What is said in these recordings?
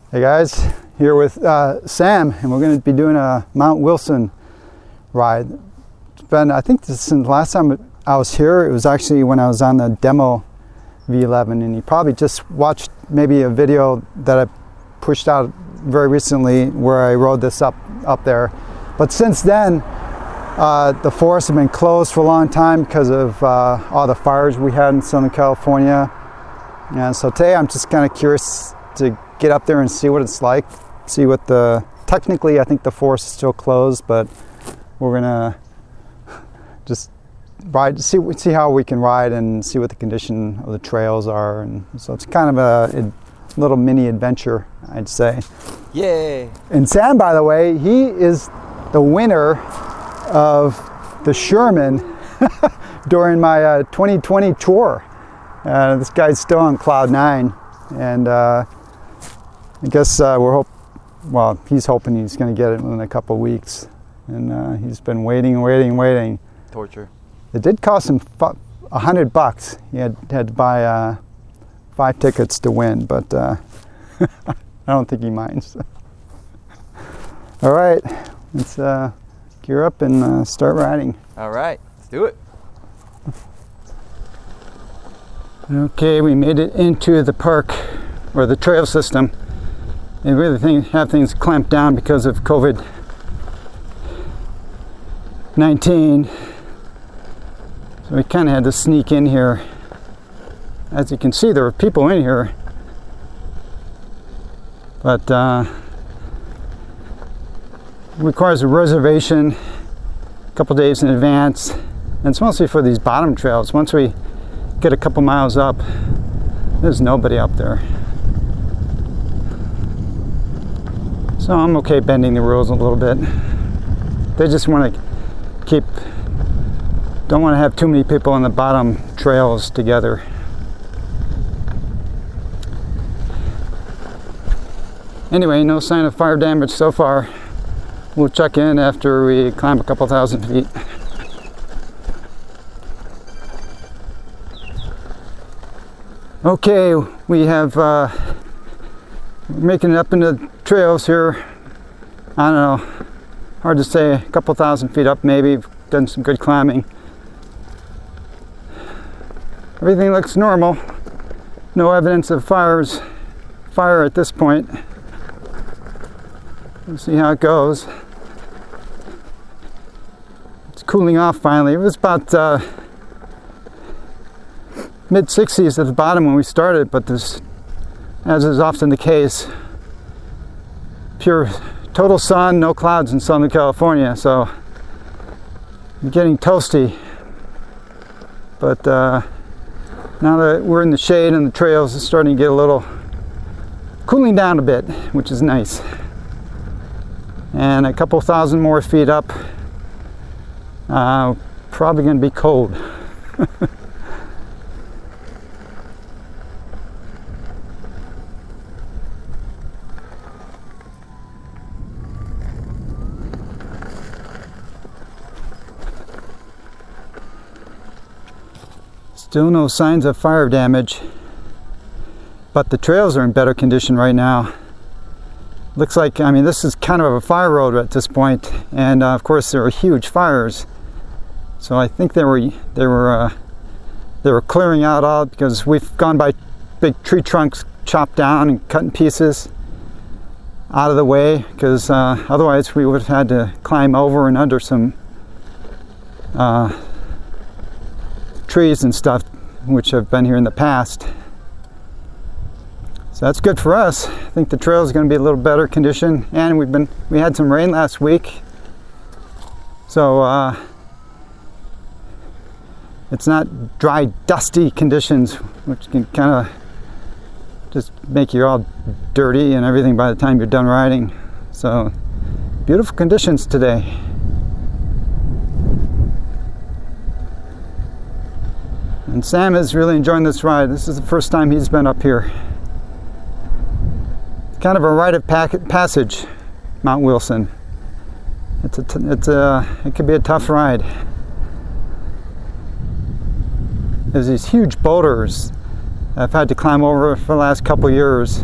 Hey guys, here with Sam, and we're going to be doing a Mount Wilson ride. It's been, I think since the last time I was here, it was actually when I was on the demo V11, and you probably just watched maybe a video that I pushed out very recently where I rode this up there. But since then, the forests have been closed for a long time because of all the fires we had in Southern California. And so today I'm just kind of curious to get up there and see what it's like, see what technically I think the forest is still closed, but we're gonna just ride, see how we can ride and see what the condition of the trails are. And so it's kind of a little mini adventure, I'd say. Yay! And Sam, by the way, he is the winner of the Sherman during my 2020 tour. This guy's still on cloud 9, and I guess he's hoping he's going to get it in a couple of weeks, and he's been waiting. Torture. It did cost him $100. He had to buy 5 tickets to win, but I don't think he minds. All right, let's gear up and start riding. All right, let's do it. Okay, we made it into the park, or the trail system. They really have things clamped down because of COVID-19. So we kind of had to sneak in here. As you can see, there were people in here, but it requires a reservation a couple days in advance. And it's mostly for these bottom trails. Once we get a couple miles up, there's nobody up there. So I'm okay bending the rules a little bit. They just want to don't want to have too many people on the bottom trails together. Anyway, no sign of fire damage so far. We'll check in after we climb a couple thousand feet. Okay, we have making it up into the trails here. I don't know, hard to say, a couple thousand feet up maybe. Done some good climbing. Everything looks normal. No evidence of fire at this point. We'll see how it goes. It's cooling off finally. It was about mid-60s at the bottom when we started, but there's, as is often the case, pure total sun, no clouds in Southern California, so I'm getting toasty. But now that we're in the shade and the trails, it's starting to get a little cooling down a bit, which is nice. And a couple thousand more feet up, probably going to be cold. Still no signs of fire damage, but the trails are in better condition right now. Looks like, I mean, this is kind of a fire road at this point, and of course there were huge fires. So I think they were clearing out all, because we've gone by big tree trunks chopped down and cut in pieces out of the way, because otherwise we would have had to climb over and under some trees and stuff which have been here in the past. So that's good for us. I think the trail is going to be a little better condition, and we had some rain last week, so it's not dry, dusty conditions, which can kind of just make you all dirty and everything by the time you're done riding. So beautiful conditions today. And Sam is really enjoying this ride. This is the first time he's been up here. It's kind of a rite of passage, Mount Wilson. It could be a tough ride. There's these huge boulders I've had to climb over for the last couple years.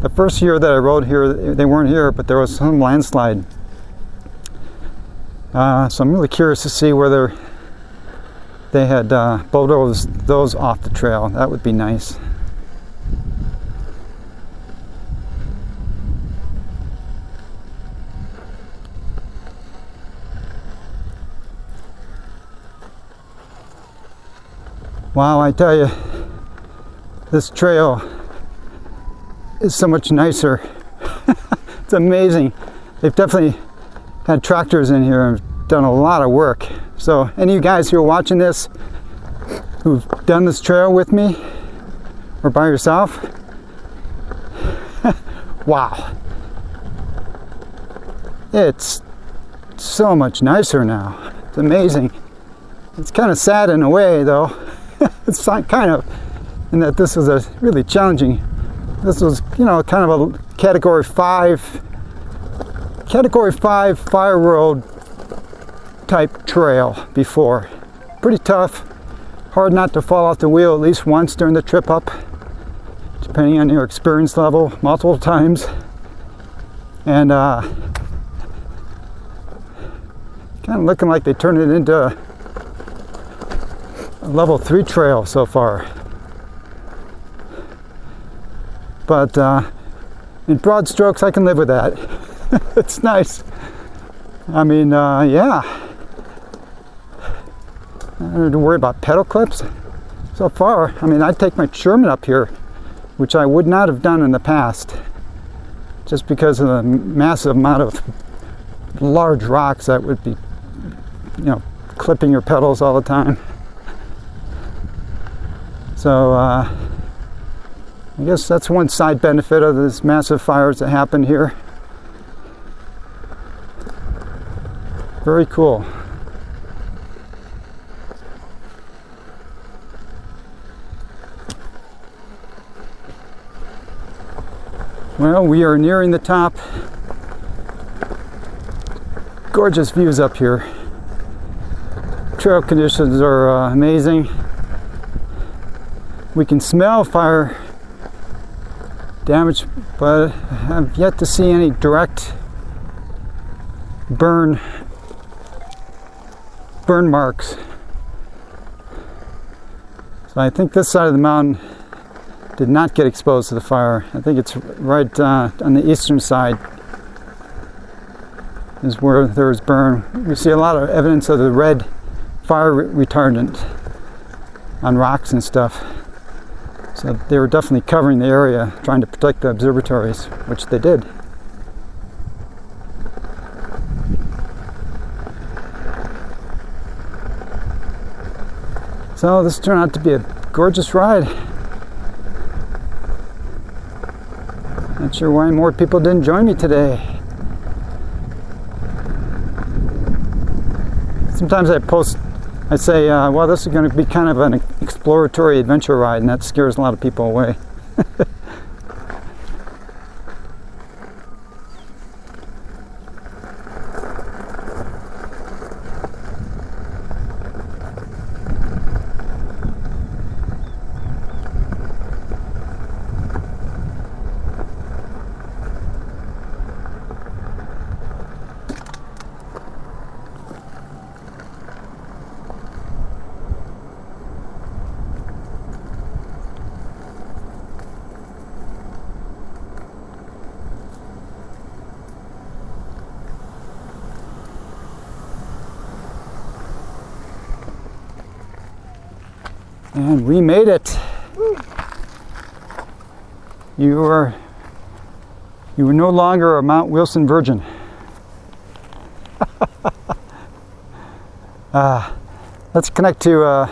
The first year that I rode here, they weren't here, but there was some landslide. So I'm really curious to see whether they had bulldozed those off the trail. That would be nice. Wow, I tell you, this trail is so much nicer. It's amazing. They've definitely had tractors in here and done a lot of work. So any of you guys who are watching this who've done this trail with me or by yourself, wow. It's so much nicer now. It's amazing. It's kind of sad in a way though. It's kind of in that this was a really challenging, this was, you know, kind of a category 5 fire road type trail before. Pretty tough, hard not to fall off the wheel at least once during the trip up, depending on your experience level, multiple times. And kind of looking like they turned it into a level 3 trail so far. But in broad strokes, I can live with that. It's nice. I mean, yeah. I don't have to worry about pedal clips so far. I mean, I'd take my Sherman up here, which I would not have done in the past, just because of the massive amount of large rocks that would be, you know, clipping your pedals all the time. So I guess that's one side benefit of this massive fires that happened here. Very cool. Well, we are nearing the top. Gorgeous views up here. Trail conditions are amazing. We can smell fire damage, but I have yet to see any direct burn marks. So I think this side of the mountain did not get exposed to the fire. I think it's right on the eastern side is where there's burn. You see a lot of evidence of the red fire retardant on rocks and stuff. So they were definitely covering the area, trying to protect the observatories, which they did. So this turned out to be a gorgeous ride. Not sure why more people didn't join me today. Sometimes I say, well, this is going to be kind of an exploratory adventure ride, and that scares a lot of people away. And we made it. You were no longer a Mount Wilson virgin. Let's connect to. I'm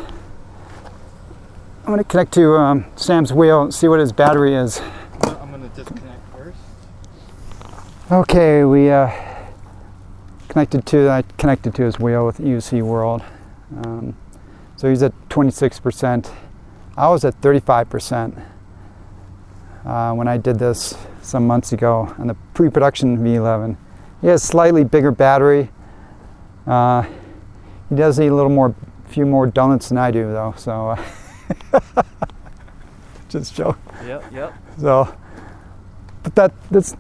going to connect to Sam's wheel and see what his battery is. I'm going to disconnect first. Okay, we connected to his wheel with UC World. So he's at 26%. I was at 35% when I did this some months ago on the pre-production V11. He has a slightly bigger battery. He does eat a few more donuts than I do, though. So just joke. Yep. So, but that's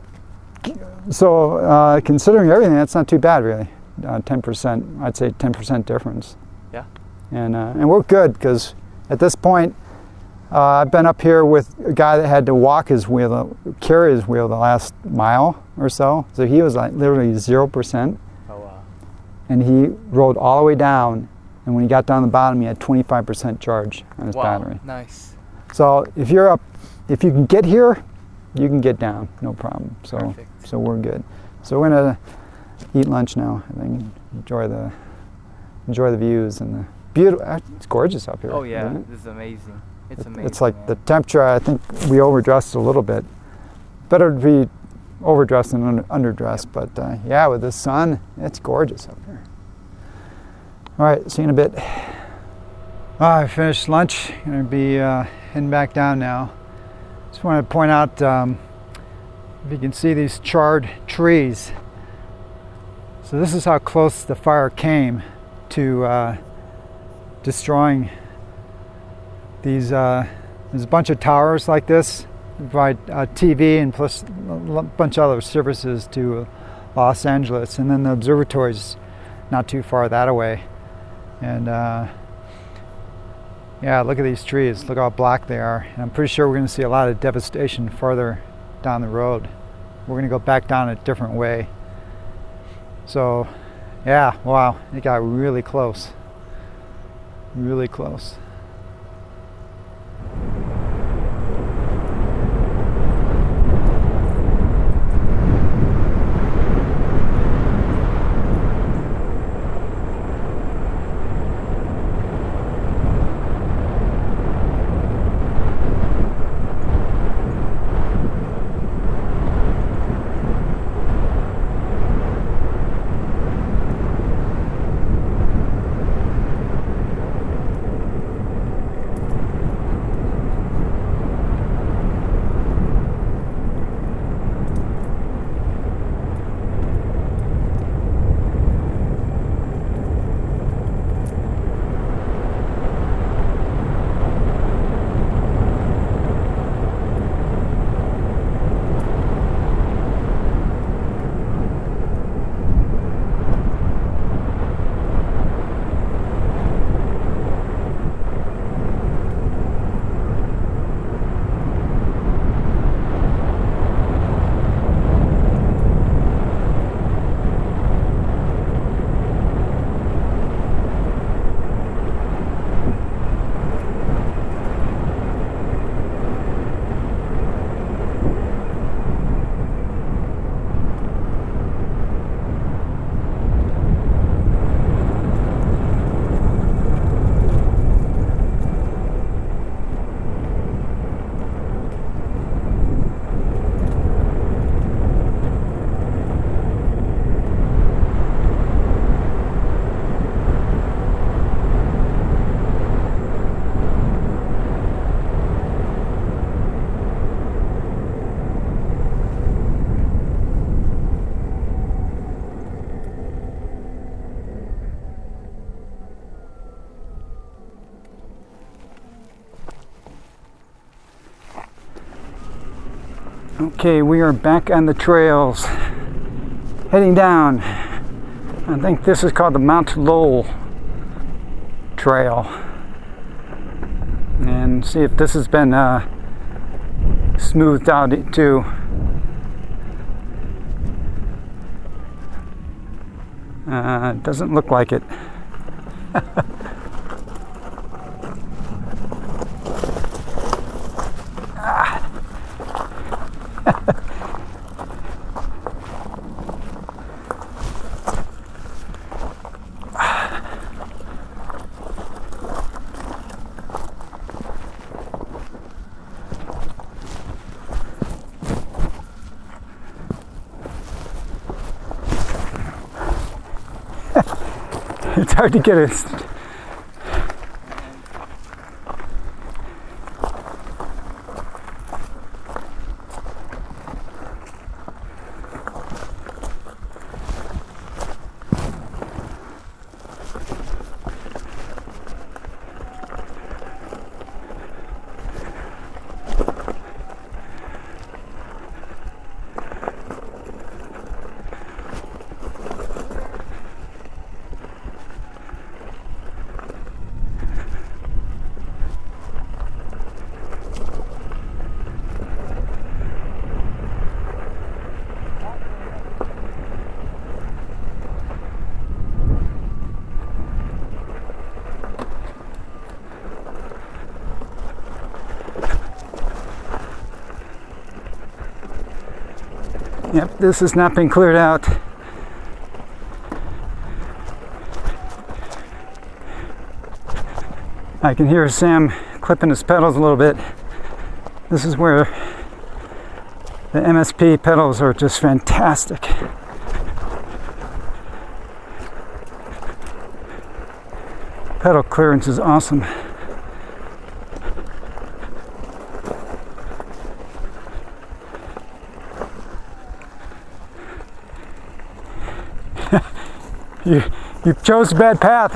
so considering everything, that's not too bad, really. 10%, I'd say 10% difference. Yeah. And we're good because at this point, I've been up here with a guy that had to walk his wheel, carry his wheel the last mile or so. So he was like literally 0%. Oh wow. And he rode all the way down. And when he got down the bottom, he had 25% charge on his battery. Nice. So if you're up, if you can get here, you can get down, no problem. So Perfect. So we're good. So we're gonna eat lunch now. I think enjoy the views and the beautiful. It's gorgeous up here. Oh yeah, isn't it? this is amazing. It's amazing. It's like man. the temperature. I think we overdressed a little bit. Better to be overdressed than underdressed. Yep. But yeah, with the sun, it's gorgeous up here. All right, see you in a bit. I finished lunch. Gonna be heading back down now. Just want to point out, if you can see these charred trees. So this is how close the fire came to destroying these. There's a bunch of towers like this, provide TV and plus a bunch of other services to Los Angeles, and then the observatory's not too far that away. And yeah, look at these trees. Look how black they are. And I'm pretty sure we're going to see a lot of devastation farther down the road. We're going to go back down a different way. So, yeah, wow, it got really close. Really close. Okay, we are back on the trails, heading down. I think this is called the Mount Lowe Trail. And see if this has been smoothed out too. It doesn't look like it. It's hard to get it. Yep, this has not been cleared out. I can hear Sam clipping his pedals a little bit. This is where the MSP pedals are just fantastic. Pedal clearance is awesome. You chose a bad path.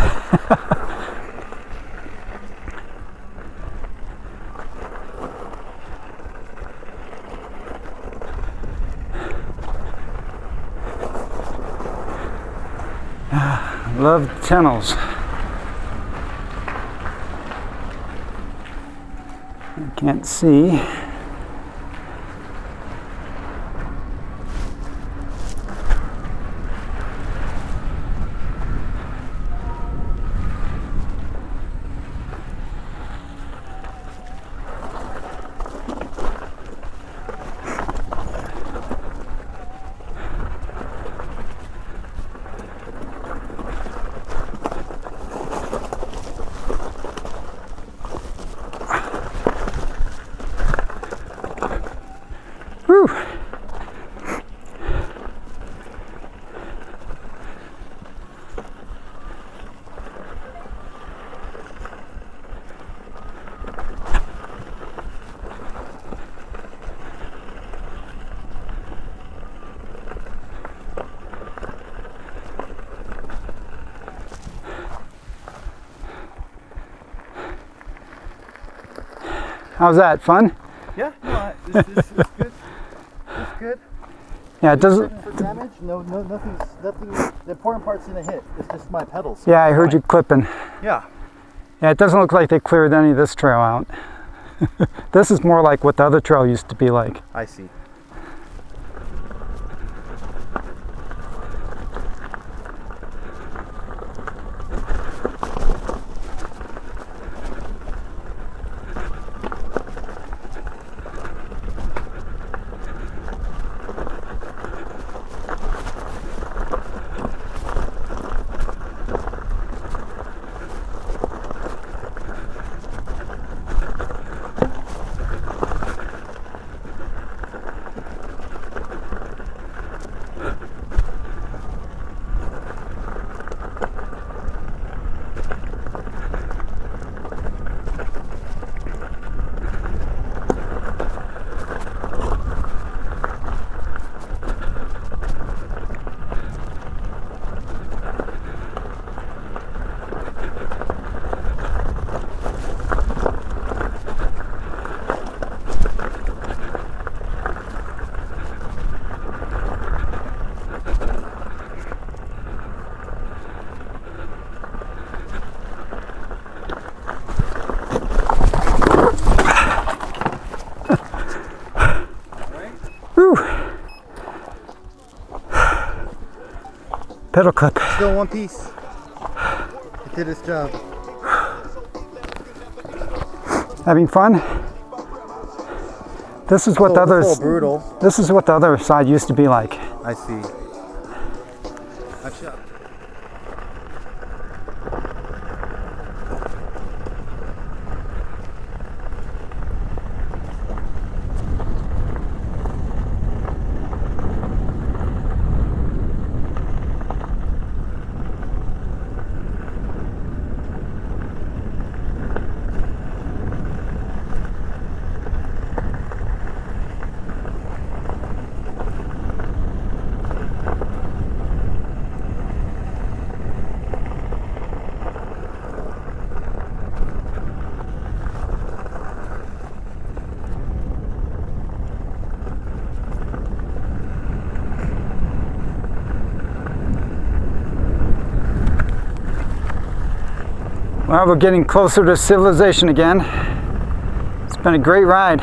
Love channels. I can't see. Whew. How's that? Fun? Yeah, no, this is good. It's good. Yeah, it doesn't. For damage, nothing. The important part's gonna hit. It's just my pedals. Yeah, I heard you clipping. Yeah. Yeah, it doesn't look like they cleared any of this trail out. This is more like what the other trail used to be like. I see. Whew. Pedal clip. Still one piece. It did its job. Having fun? This is what the others. Brutal. This is what the other side used to be like. I see. Actually, Well, we're getting closer to civilization again. It's been a great ride.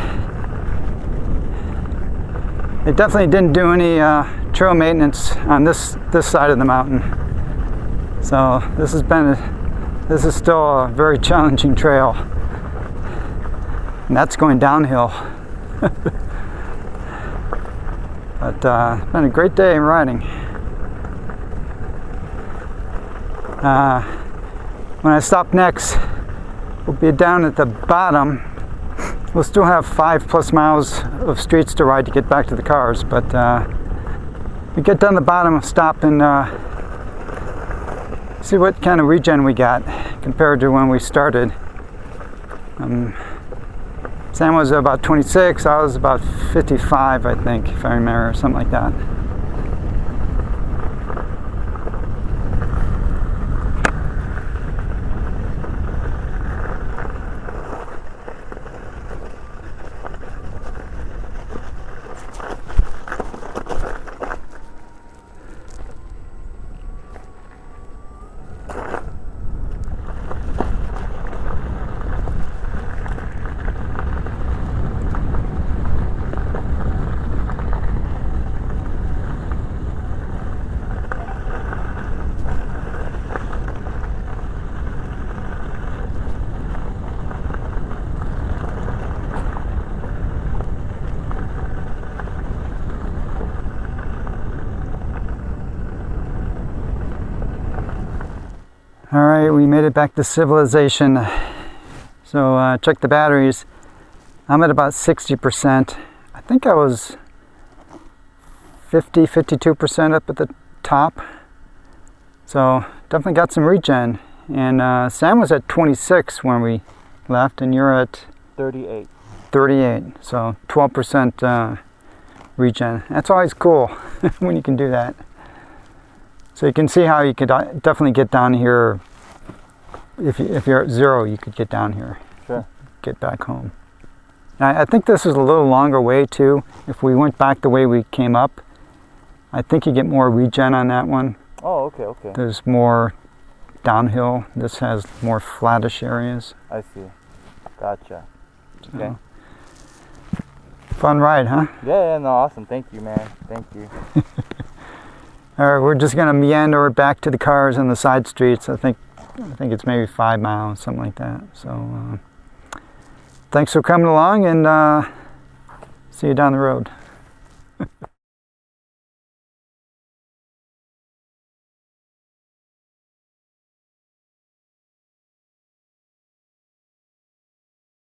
They definitely didn't do any trail maintenance on this side of the mountain. So this is still a very challenging trail. And that's going downhill. But it's been a great day in riding. When I stop next, we'll be down at the bottom. We'll still have 5+ miles of streets to ride to get back to the cars, but we get down the bottom, stop and see what kind of regen we got compared to when we started. Sam was about 26, I was about 55, I think, if I remember, something like that. Alright, we made it back to civilization. So check the batteries. I'm at about 60%. I think I was 52% up at the top. So definitely got some regen. And Sam was at 26 when we left, and you're at 38. 38. So 12% regen. That's always cool when you can do that. So you can see how you could definitely get down here. If you're at 0, you could get down here. Sure. Get back home. Now, I think this is a little longer way too. If we went back the way we came up, I think you get more regen on that one. Oh, okay, okay. There's more downhill. This has more flattish areas. I see. Gotcha. Okay. Fun ride, huh? Yeah, no, awesome. Thank you, man. Thank you. All right, we're just gonna meander back to the cars and the side streets. I think it's maybe 5 miles, something like that. So thanks for coming along, and see you down the road.